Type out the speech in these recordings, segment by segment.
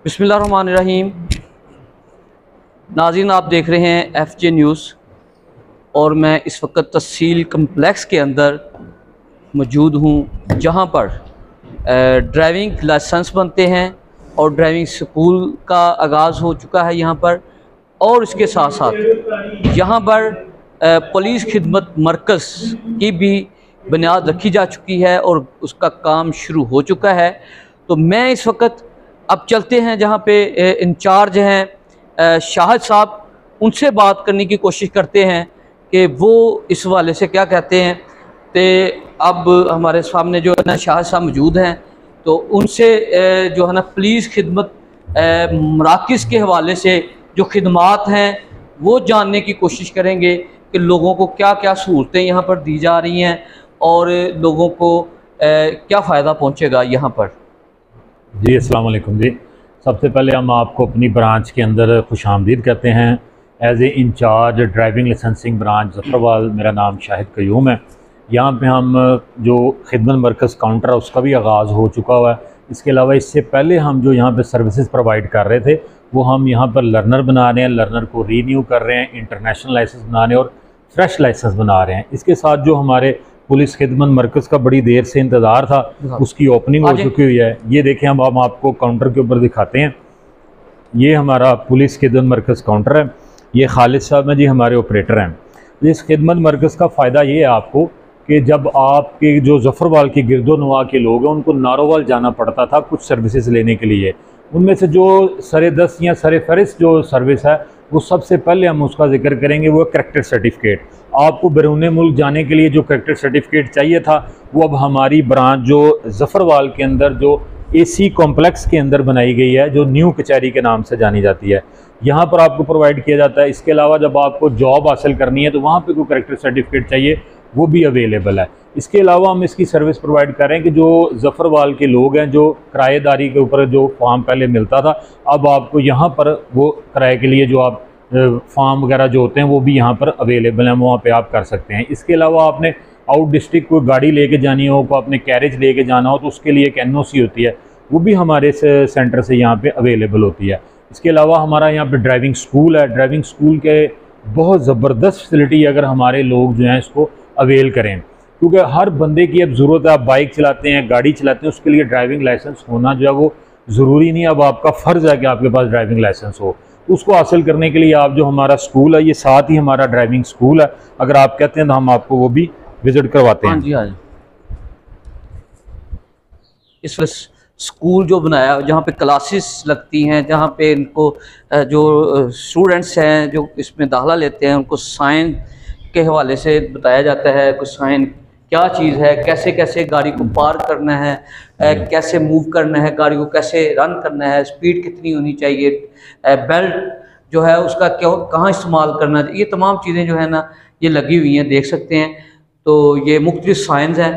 बिस्मिल्लाहिर्रहमानिर्रहीम। नाज़रीन, आप देख रहे हैं FJ न्यूज़ और मैं इस वक्त तहसील कम्प्लेक्स के अंदर मौजूद हूँ, जहाँ पर ड्राइविंग लाइसेंस बनते हैं और ड्राइविंग स्कूल का आगाज़ हो चुका है यहाँ पर। और इसके साथ साथ यहाँ पर पुलिस खिदमत मरकज़ की भी बुनियाद रखी जा चुकी है और उसका काम शुरू हो चुका है। तो मैं इस वक्त अब चलते हैं जहाँ पे इंचार्ज हैं शाहिद साहब, उनसे बात करने की कोशिश करते हैं कि वो इस हवाले से क्या कहते हैं। तो अब हमारे सामने जो है ना शाहिद साहब मौजूद हैं, तो उनसे जो है ना पुलिस खिदमत मराकज़ के हवाले से जो खिदमात हैं वो जानने की कोशिश करेंगे कि लोगों को क्या क्या सहूलतें यहाँ पर दी जा रही हैं और लोगों को क्या फ़ायदा पहुँचेगा यहाँ पर। जी अस्सलाम वालेकुम जी। सबसे पहले हम आपको अपनी ब्रांच के अंदर खुशामदीद कहते हैं। As a incharge driving licensing branch Zafarwal मेरा नाम शाहिद क़य्यूम है। यहाँ पे हम जो खिदमत मरकज़ काउंटर है उसका भी आगाज़ हो चुका हुआ है। इसके अलावा इससे पहले हम जो यहाँ पे सर्विसेज प्रोवाइड कर रहे थे वो हम यहाँ पर लर्नर बना रहे हैं, लर्नर को रीन्यू कर रहे हैं, इंटरनेशनल लाइसेंस बना रहे हैं और फ्रेश लाइसेंस बना रहे हैं। इसके साथ जो हमारे पुलिस खिदमत मरकज़ का बड़ी देर से इंतज़ार था, उसकी ओपनिंग हो चुकी हुई है। ये देखें, हम आपको काउंटर के ऊपर दिखाते हैं। ये हमारा पुलिस खिदमत मरकज़ काउंटर है। ये खालिद साहब हैं जी, हमारे ऑपरेटर हैं। इस खिदमत मरकज़ का फ़ायदा ये है आपको कि जब आपके जो ज़फ़रवाल के गिरदोनवा के लोग हैं उनको नारोवाल जाना पड़ता था कुछ सर्विसेज लेने के लिए, उनमें से जो सरे 10 या सरे फहरिस्त जो सर्विस है वो सबसे पहले हम उसका जिक्र करेंगे, वो करैक्टर सर्टिफिकेट। आपको बैरून मुल्क जाने के लिए जो करैक्टर सर्टिफिकेट चाहिए था वो अब हमारी ब्रांच जो ज़फ़रवाल के अंदर जो AC कॉम्प्लेक्स के अंदर बनाई गई है, जो न्यू कचहरी के नाम से जानी जाती है, यहाँ पर आपको प्रोवाइड किया जाता है। इसके अलावा जब आपको जॉब हासिल करनी है तो वहाँ पे कोई करैक्टर सर्टिफिकेट चाहिए, वो भी अवेलेबल है। इसके अलावा हम इसकी सर्विस प्रोवाइड कर रहे हैं कि जो ज़फ़रवाल के लोग हैं, जो किराएदारी के ऊपर जो फॉर्म पहले मिलता था, अब आपको यहाँ पर वो किराए के लिए जो आप फॉर्म वगैरह जो होते हैं वो भी यहाँ पर अवेलेबल हैं, वहाँ पे आप कर सकते हैं। इसके अलावा आपने आउट डिस्ट्रिक्ट कोई गाड़ी लेके जानी हो, को अपने कैरेज लेके जाना हो तो उसके लिए एक NOC होती है, वो भी हमारे सेंटर से यहाँ पे अवेलेबल होती है। इसके अलावा हमारा यहाँ पे ड्राइविंग स्कूल है। ड्राइविंग स्कूल के बहुत ज़बरदस्त फैसिलिटी अगर हमारे लोग जो हैं इसको अवेल करें, क्योंकि हर बंदे की अब ज़रूरत है। आप बाइक चलाते हैं, गाड़ी चलाते हैं, उसके लिए ड्राइविंग लाइसेंस होना जो है वो ज़रूरी नहीं है, अब आपका फ़र्ज़ है कि आपके पास ड्राइविंग लाइसेंस हो। उसको हासिल करने के लिए आप जो हमारा स्कूल है, ये साथ ही हमारा ड्राइविंग स्कूल है, अगर आप कहते हैं तो हम आपको वो भी विज़िट करवाते हैं। हाँ जी, हाँ जी। इस स्कूल जो बनाया जहाँ पे क्लासेस लगती हैं, जहाँ पे इनको जो स्टूडेंट्स हैं जो इसमें दाखिला लेते हैं उनको साइन के हवाले से बताया जाता है कि साइन क्या चीज़ है, कैसे कैसे गाड़ी को पार्क करना है, कैसे मूव करना है, गाड़ी को कैसे रन करना है, स्पीड कितनी होनी चाहिए, बेल्ट जो है उसका क्या कहाँ इस्तेमाल करना चाहिए, ये तमाम चीज़ें जो है ना ये लगी हुई हैं, देख सकते हैं। तो ये मुख्तलिफ साइंस हैं,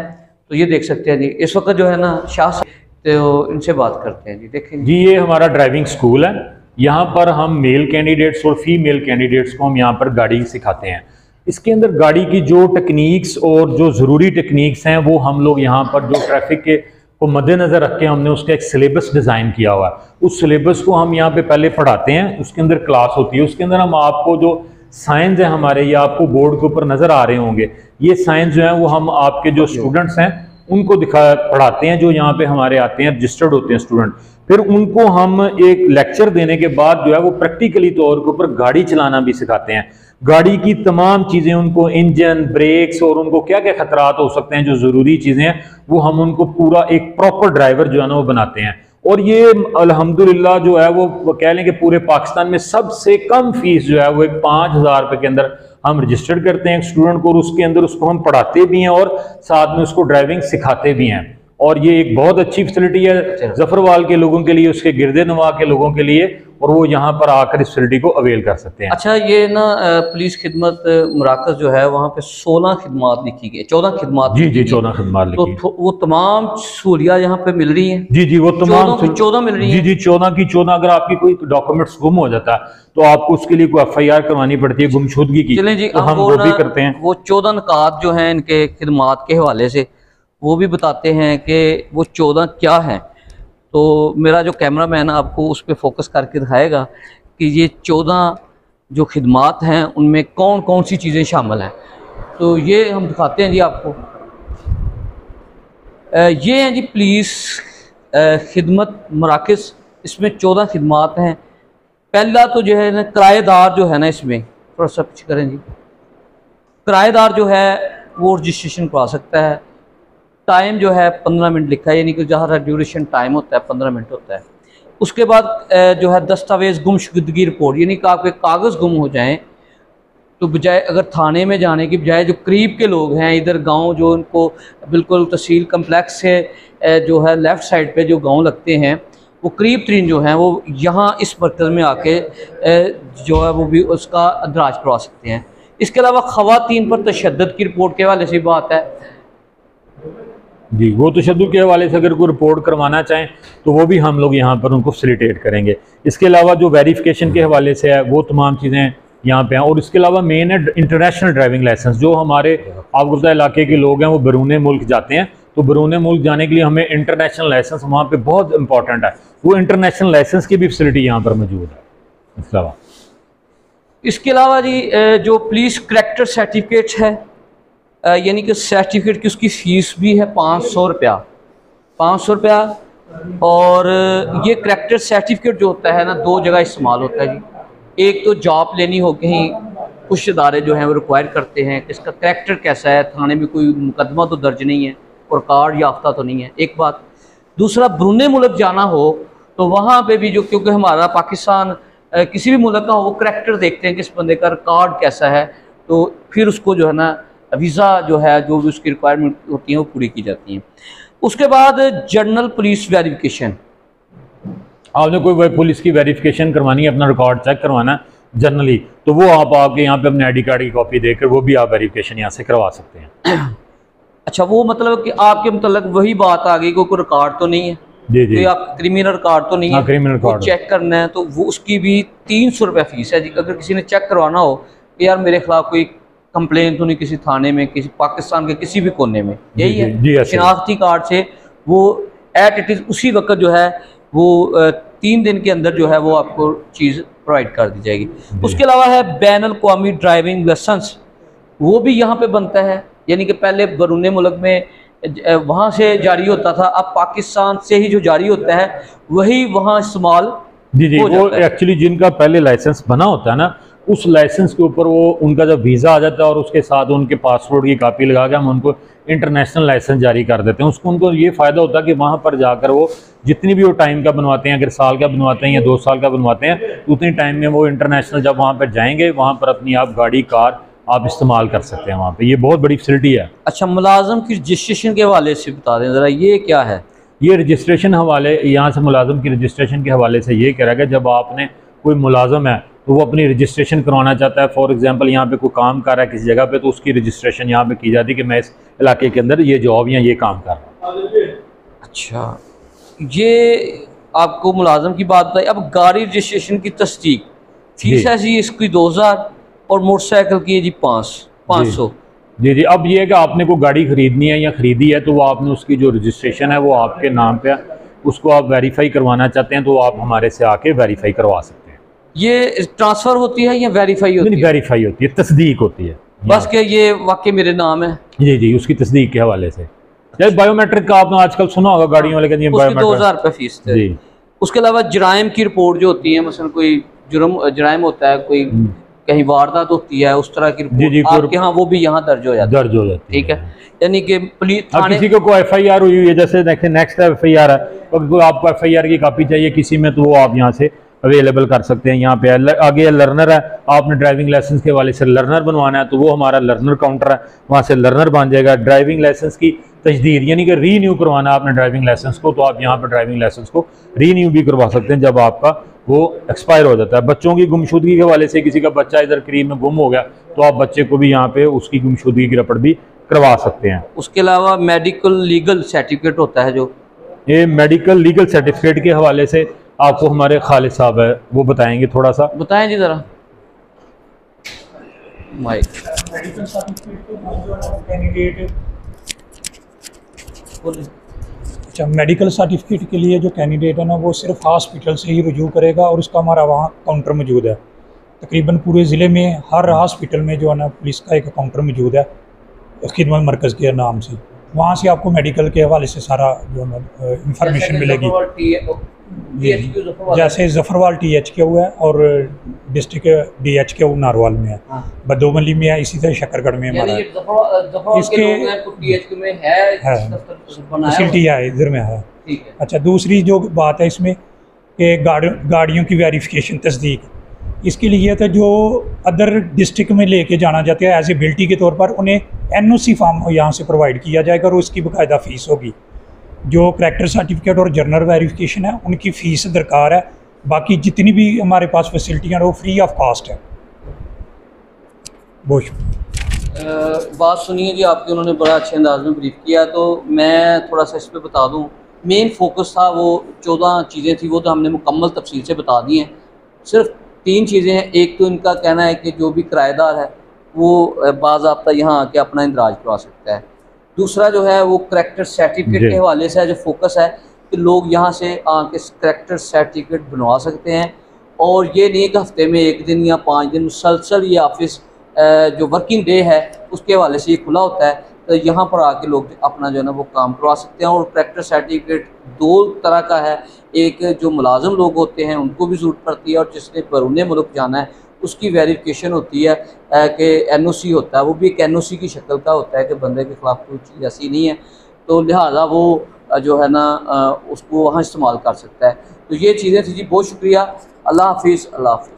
तो ये देख सकते हैं जी। इस वक्त जो है ना शाह तो इनसे बात करते हैं जी। देखें जी, ये हमारा ड्राइविंग स्कूल है। यहाँ पर हम मेल कैंडिडेट्स और फीमेल कैंडिडेट्स को हम यहाँ पर गाड़ी सिखाते हैं। इसके अंदर गाड़ी की जो टेक्निक्स और जो ज़रूरी टेक्निक्स हैं वो हम लोग यहाँ पर जो ट्रैफिक के को मद्देनज़र रख के हमने उसका एक सिलेबस डिज़ाइन किया हुआ है। उस सिलेबस को हम यहाँ पे पहले पढ़ाते हैं, उसके अंदर क्लास होती है। उसके अंदर हम आपको जो साइंस है हमारे, ये आपको बोर्ड के ऊपर नज़र आ रहे होंगे, ये साइंस जो है वो हम आपके जो स्टूडेंट्स हैं उनको पढ़ाते हैं, जो यहाँ पे हमारे आते हैं, रजिस्टर्ड होते हैं स्टूडेंट। फिर उनको हम एक लेक्चर देने के बाद जो है वो प्रैक्टिकली तौर के ऊपर गाड़ी चलाना भी सिखाते हैं। गाड़ी की तमाम चीज़ें, उनको इंजन, ब्रेक्स और उनको क्या क्या खतरात हो सकते हैं, जो ज़रूरी चीज़ें हैं, वो हम उनको पूरा एक प्रॉपर ड्राइवर जो है ना वो बनाते हैं। और ये अल्हम्दुलिल्लाह जो है वो कह लें कि पूरे पाकिस्तान में सबसे कम फीस जो है वो एक 5,000 रुपये के अंदर हम रजिस्टर्ड करते हैं एक स्टूडेंट को, और उसके अंदर उसको हम पढ़ाते भी हैं और साथ में उसको ड्राइविंग सिखाते भी हैं। और ये एक बहुत अच्छी फैसिलिटी है ज़फ़रवाल के लोगों के लिए, उसके गिरदे-नवा के लोगों के लिए, और वो यहाँ पर आकर इस फैसिलिटी को अवेल कर सकते हैं। अच्छा, ये ना पुलिस खिदमत मराकज़ जो है वहाँ पे 16 खिदमात लिखी गई, 14 खिदमात। जी 14 खिदमात लिखी। तो वो तमाम सहूलियात यहाँ पे मिल रही हैं। जी वो तमाम 14 मिल रही हैं। जी 14 की 14। अगर आपकी कोई डॉक्यूमेंट्स गुम हो जाता है तो आपको उसके लिए कोई FIR करवानी पड़ती है गुमशुदगी की, चलें जी, तो हम वो भी करते हैं। वो 14 नुकात जो हैं इनके खिदमात के हवाले से वो भी बताते हैं कि वो 14 क्या हैं। तो मेरा जो कैमरा मैन आपको उस पर फोकस करके दिखाएगा कि ये 14 जो खिदमात हैं उनमें कौन कौन सी चीज़ें शामिल हैं। तो ये हम दिखाते हैं जी आपको। ये हैं जी पुलिस खिदमत मराकज़, इसमें 14 खिदमात हैं। पहला तो जो है ना किराएदार जो है ना, इसमें थोड़ा सा पीछे करें जी, किराएदार जो है वो रजिस्ट्रेशन करवा सकता है। टाइम जो है 15 मिनट लिखा है, यानी कि जहाँ ड्यूरेशन टाइम होता है 15 मिनट होता है। उसके बाद जो है दस्तावेज़ गुमशुदगी रिपोर्ट, यानी कि आपके कागज़ गुम हो जाएं तो बजाय अगर थाने में जाने की बजाय जो करीब के लोग हैं इधर गांव, जो उनको बिल्कुल तहसील कम्प्लेक्स से जो है लेफ़्ट साइड पे जो गांव लगते हैं, वो करीब तरीन जो हैं वो यहाँ इस मरकज़ में आके जो है वो भी उसका अंदराज करवा सकते हैं। इसके अलावा ख़वातीन पर तशद्दुद की रिपोर्ट के हवाले से बात है जी, वो तशद्दुद के हवाले से अगर कोई रिपोर्ट करवाना चाहें तो वो भी हम लोग यहाँ पर उनको फैसिलिटेट करेंगे। इसके अलावा जो वेरिफिकेशन के हवाले से है वो तमाम चीज़ें यहाँ पे हैं। और इसके अलावा मेन है इंटरनेशनल ड्राइविंग लाइसेंस। जो हमारे आपको पता है इलाके के लोग हैं वो बैरून मुल्क जाते हैं, तो बैरून मुल्क जाने के लिए हमें इंटरनेशनल लाइसेंस वहाँ पे बहुत इंपॉर्टेंट है। वो इंटरनेशनल लाइसेंस की भी फैसिलिटी यहाँ पर मौजूद है। इसके अलावा जी जो पुलिस करैक्टर सर्टिफिकेट है, यानी कि सर्टिफिकेट की उसकी फ़ीस भी है 500 रुपया, 500 रुपया। और ये करैक्टर सर्टिफिकेट जो होता है ना, 2 जगह इस्तेमाल होता है जी। एक तो जॉब लेनी हो, कहीं कुछ इदारे जो हैं वो रिक्वायर करते हैं कि इसका करैक्टर कैसा है, थाने में कोई मुकदमा तो दर्ज नहीं है और कार्ड याफ्ता तो नहीं है, एक बात। दूसरा बैरून मुल्क जाना हो तो वहाँ पे भी जो, क्योंकि हमारा पाकिस्तान किसी भी मुल्क का हो, वो करैक्टर देखते हैं कि इस बंदे का कार्ड कैसा है, तो फिर उसको जो है ना वीज़ा जो है जो भी उसकी रिक्वायरमेंट होती है वो पूरी की जाती हैं। उसके बाद जनरल पुलिस वेरिफिकेशन, आपने कोई पुलिस की वेरिफिकेशन करवानी है, अपना रिकॉर्ड चेक करवाना है जनरली, तो वो आप आके यहाँ पे अपने ID कार्ड की कॉपी देकर वो भी आप वेरिफिकेशन यहाँ से करवा सकते हैं। अच्छा, वो मतलब कि आपके मतलब वही बात आ गई, कोई रिकॉर्ड तो नहीं है जी जी, तो आप क्रिमिनल रिकॉर्ड तो नहीं है, क्रिमिनल रिकॉर्ड चेक करना है, तो वो उसकी भी 300 रुपया फ़ीस है जी। अगर किसी ने चेक करवाना हो कि यार मेरे खिलाफ कोई कंप्लेन तो नहीं किसी थाने में, किसी पाकिस्तान के किसी भी कोने में, यही है शिनाख्ती कार्ड से वो एट इट इज़ उसी वक्त जो है वो 3 दिन के अंदर जो है वो आपको चीज़ प्रोवाइड कर दी जाएगी। उसके अलावा है बैनुल अक़वामी ड्राइविंग लाइसेंस, वो भी यहाँ पे बनता है, यानी कि पहले बैरून मुल्क में वहाँ से जारी होता था, अब पाकिस्तान से ही जो जारी होता है वही वहाँ इस्तेमाल जी जी। वो एक्चुअली जिनका पहले लाइसेंस बना होता है ना, उस लाइसेंस के ऊपर वो उनका जब वीज़ा आ जाता है और उसके साथ उनके पासपोर्ट की कॉपी लगा के हम उनको इंटरनेशनल लाइसेंस जारी कर देते हैं। उसको उनको ये फ़ायदा होता है कि वहाँ पर जाकर वो जितनी भी वो टाइम का बनवाते हैं, अगर साल का बनवाते हैं या 2 साल का बनवाते हैं, उतनी टाइम में वो इंटरनेशनल जब वहाँ पर जाएंगे वहाँ पर अपनी आप गाड़ी कार आप इस्तेमाल कर सकते हैं वहाँ पे। ये बहुत बड़ी फैसिलिटी है। अच्छा, मुलाजम की रजिस्ट्रेशन के हवाले से बता दें ज़रा, ये क्या है? ये रजिस्ट्रेशन हवाले यहाँ से मुलाजम की रजिस्ट्रेशन के हवाले से ये कह रहा है कि जब आपने कोई मुलाजम है तो वो अपनी रजिस्ट्रेशन करवाना चाहता है, फॉर एग्जांपल यहाँ पे कोई काम कर रहा है किसी जगह पे, तो उसकी रजिस्ट्रेशन यहाँ पे की जाती है कि मैं इस इलाके के अंदर ये जॉब या ये काम कर रहा हूँ। अच्छा, ये आपको मुलाजम की बात बताई। अब गाड़ी रजिस्ट्रेशन की तस्दीक फीस है जी इसकी 2000 और मोटरसाइकिल की है जी 500। जी जी। अब ये है कि आपने कोई गाड़ी खरीदनी है या खरीदी है तो वो आपने उसकी जो रजिस्ट्रेशन है वो आपके नाम पे है, उसको आप वेरीफाई करवाना चाहते हैं तो आप हमारे से आके वेरीफाई करवा सकते हैं। ये ट्रांसफ़र होती है या वेरीफाई होती है? वेरीफाई होती है, तस्दीक होती है बस कि ये वाकई मेरे नाम है। जी जी, उसकी तस्दीक के हवाले से। बायोमेट्रिक का आपने आजकल सुना होगा, गाड़ियों वाले कहते हैं 2000 रुपये फीस जी। उसके अलावा जराइम की रिपोर्ट जो होती है, मसलन कोई जराइम होता है, कोई कहीं वारदात होती है, उस तरह की रिपोर्ट आपके यहाँ वो भी यहाँ दर्ज हो जाती है। ठीक है, यानी कि किसी को कोई FIR हुई है, जैसे देखें नेक्स्ट FIR है, तो आपको FIR की कॉपी चाहिए किसी में तो वो आप यहाँ से अवेलेबल कर सकते हैं। यहाँ पे आगे लर्नर है, आपने ड्राइविंग लाइसेंस के वाले से लर्नर बनवाना है तो वो हमारा लर्नर काउंटर है, वहाँ से लर्नर बन जाएगा। ड्राइविंग लाइसेंस की तजदीद यानी कि रीन्यू करवाना है आपने ड्राइविंग लाइसेंस को, तो आप यहाँ पर ड्राइविंग लाइसेंस को रीन्यू भी करवा सकते हैं जब आपका वो एक्सपायर हो जाता है। बच्चों की गुमशुदगी के हवाले से किसी का बच्चा इधर करीब में गुम हो गया तो आप बच्चे को भी यहाँ पे उसकी गुमशुदगी की रपट भी करवा सकते हैं। उसके अलावा मेडिकल लीगल सर्टिफिकेट होता है, जो ये मेडिकल लीगल सर्टिफिकेट के हवाले से आपको हमारे खालिद साहब है वो बताएंगे, थोड़ा सा बताएं जी ज़रा। माइक अच्छा, मेडिकल सर्टिफिकेट के लिए जो कैंडिडेट है ना वो सिर्फ हॉस्पिटल से ही रुजू करेगा और उसका हमारा वहाँ काउंटर मौजूद है। तकरीबन पूरे ज़िले में हर हॉस्पिटल में जो है ना पुलिस का एक काउंटर मौजूद है खिदमत मरकज़ के नाम से। वहाँ से आपको मेडिकल के हवाले से सारा जो है इंफॉर्मेशन मिलेगी। जैसे ज़फ़रवाल THQ है और डिस्ट्रिक्ट DHQ नारवाल में है, बदोमली में है, इसी तरह शकरगढ़ में हमारा इसके फैसिलिटी है, इधर में है। अच्छा, दूसरी जो बात है इसमें कि गाड़ियों की वेरिफिकेशन तस्दीक, इसके लिए तो जो अदर डिस्ट्रिक्ट में लेके जाना चाहते हैं एज एबिलिटी के तौर पर उन्हें NOC फॉर्म यहाँ से प्रोवाइड किया जाएगा और उसकी बाकायदा फ़ीस होगी। जो करैक्टर सर्टिफिकेट और जर्नल वेरिफिकेशन है उनकी फ़ीस दरकार है, बाकी जितनी भी हमारे पास फैसिलिटियाँ वो फ्री ऑफ कॉस्ट है। बहुत शुक्रिया। बात सुनिए जी आपके, उन्होंने बड़ा अच्छे अंदाज में ब्रीफ किया, तो मैं थोड़ा सा इस पर बता दूँ। मेन फोकस था वो 14 चीज़ें थी, वो तो हमने मुकम्मल तफसील से बता दी हैं। सिर्फ 3 चीज़ें हैं। एक तो इनका कहना है कि जो भी किराएदार है वो बाज़ाब्ता यहाँ आके अपना इंदराज करवा सकता है। दूसरा जो है वो करैक्टर सर्टिफिकेट के हवाले से है, जो फोकस है कि लोग यहाँ से आके करैक्टर सर्टिफिकेट बनवा सकते हैं, और ये नहीं कि हफ्ते में 1 दिन या 5 दिन मुसलसल ये ऑफिस जो वर्किंग डे है उसके हवाले से ये खुला होता है, तो यहाँ पर आके लोग अपना जो है ना वो काम करवा सकते हैं। और करैक्टर सर्टिफिकेट 2 तरह का है, एक जो मुलाजिम लोग होते हैं उनको भी ज़रूरत पड़ती है, और जिसने बैरून मुल्क जाना है उसकी वेरिफिकेशन होती है कि NOC होता है, वो भी एक NOC की शक्ल का होता है कि बंदे के ख़िलाफ़ कोई चीज़ ऐसी नहीं है, तो लिहाजा वो जो है ना उसको वहाँ इस्तेमाल कर सकता है। तो ये चीज़ें थी जी। बहुत शुक्रिया। अल्लाह हाफिज़। अल्लाह हाफिज़।